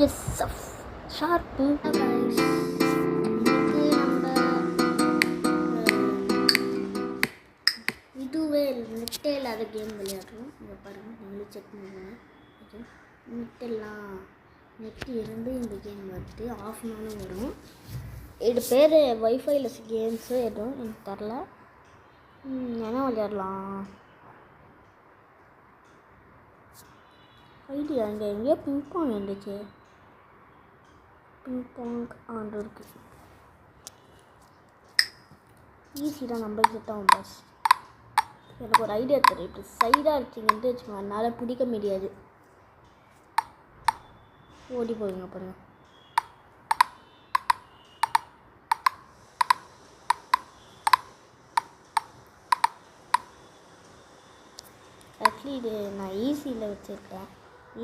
S sharp இதுவே நெட்டே இல்லாத game விளையாடுறோம். இங்கே பாருங்கள், நீங்களும் செக் பண்ணுங்க. ஓகே, நெட்டெல்லாம் நெட்டு இருந்து இந்த கேம் வருது. ஆஃப் நானும் வரும். இது பேர் வைஃபைல கேம்ஸு எதுவும் எனக்கு தரல. என்ன விளையாடலாம்? ஐடியா இங்கே எங்கேயோ பிங்பாங் இருந்துச்சு. பிங்பாங் ஆண்டு இருக்குது. ஈஸி தான், நம்ம செட் ஆகும். பஸ் எனக்கு ஒரு ஐடியா தெரியும். இப்படி சைடாக இருந்துச்சிங்கன்ட்டு வச்சுக்கோங்க, என்னால் பிடிக்க முடியாது. ஓடி போடுங்க பாருங்க. ஆக்சுவலி இது நான் ஈஸியில் வச்சுருக்கேன்.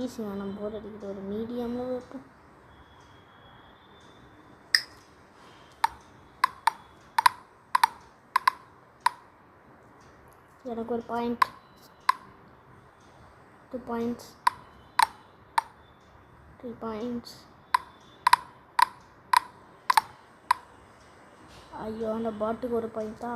ஈஸி வேணும், போர்டு அடிக்கிட்டு ஒரு மீடியமில் வைப்போம். எனக்கு ஒரு பாயிண்ட், 2 பாயிண்ட்ஸ், 3 பாயிண்ட்ஸ். ஐயோ, அந்த பாட்டுக்கு ஒரு பாயிண்ட்டா?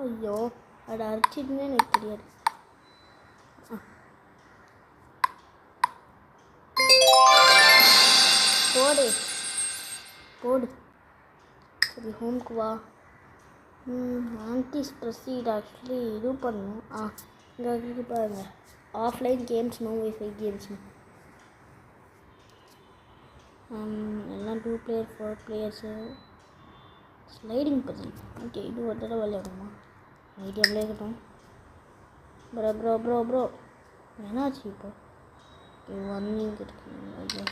ஐயோ, அதை அரைச்சிட்டுன்னு எனக்கு தெரியாது. போடு போடு. சரி, ஹோம்க்கு வா. Aunties proceed. ஆக்சுவலி இது பண்ணணும். இங்கே இருக்குது பாருங்க, offline games, no wifi games. எல்லாம் 2 player 4 players. Sliding puzzle. Okay, இது ஒரு தடவை விளையாடுமா? மீடியம்ல இருக்கட்டும். ப்ரோ ப்ரோ ப்ரோ ப்ரோ என்னாச்சு இப்போ? ஓகே, 1 இங்கே இருக்கு. ஐயோ,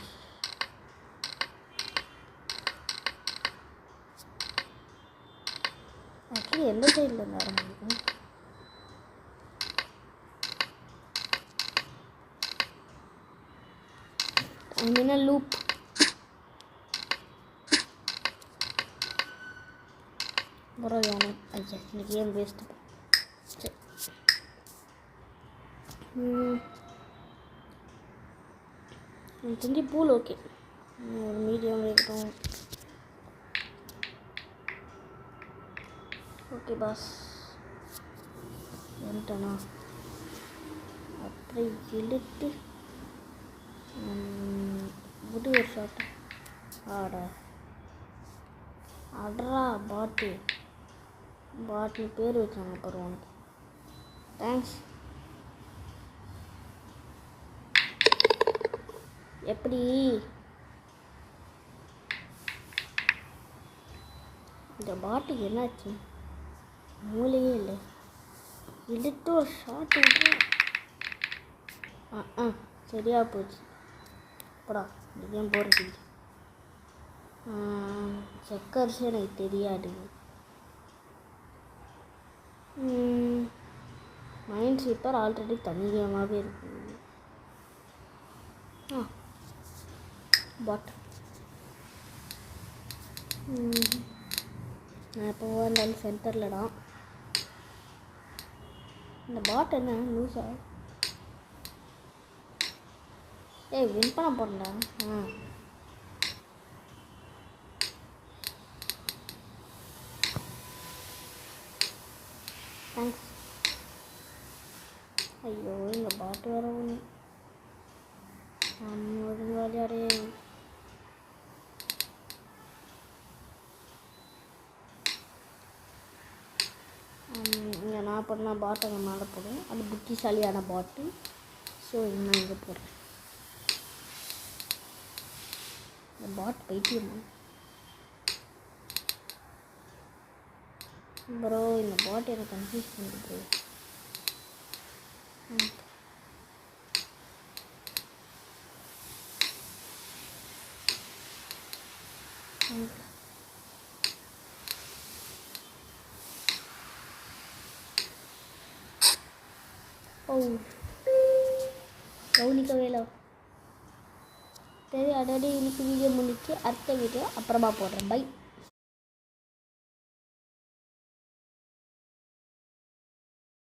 ஆக்சுவலி எந்த சைடில் இருந்து ஆரம்பிக்கும்? என்ன லூப்? பரவாயில்ல. ஐயா, இந்த கேம் வேஸ்ட்டு. சரி, எனக்கு தெரிஞ்சு பூல் ஓகே. ஒரு மீடியம் இருக்கட்டும். ஓகே பாஸ், வந்துட்டேனா? அப்படியே இழுத்து முடி ஒரு ஷாட். அட்ரா பாட்டு பேர் வச்சாங்க பாரு உனக்கு. தேங்க்ஸ். எப்படி இந்த பாட்டுக்கு என்னாச்சு? மூளையே இல்லை. இழுத்து ஒரு ஷாட் விட்டு சரியாக போச்சு. அப்புறம் இந்த கேம் போடுறது செக்கர்ஸ் எனக்கு தெரியாது. மைண்ட் ஸ்வீப்பர் ஆல்ரெடி தனி கேமாகவே இருக்குது. பாட் நான் இப்போ வந்தாலும் சென்டரில் தான். இந்த பாட் என்ன லூஸா? ஏய், வின் பண்ண போறேன்டா. தேங்க்ஸ். ஐயோ, இந்த பாட்டு வர ஒன்று விளையாடே. இங்கே நான் பண்ண பாட்டு அங்கே மேலே போடுவேன். அது புத்திசாலியான பாட்டு. ஸோ இன்னும் இங்கே போடுறேன். இந்த பாட் பைத்தியமா? ப்ரோ இந்த பாட் எனக்கு கன்ஃபியூஸ் பண்ணுது. ஓ கவனிக்கவே இல்லை. சரி அடாடி இன்னைக்கு வீடியோ முடிச்சு அடுத்த வீடியோ அப்புறமா போடுறேன். பை.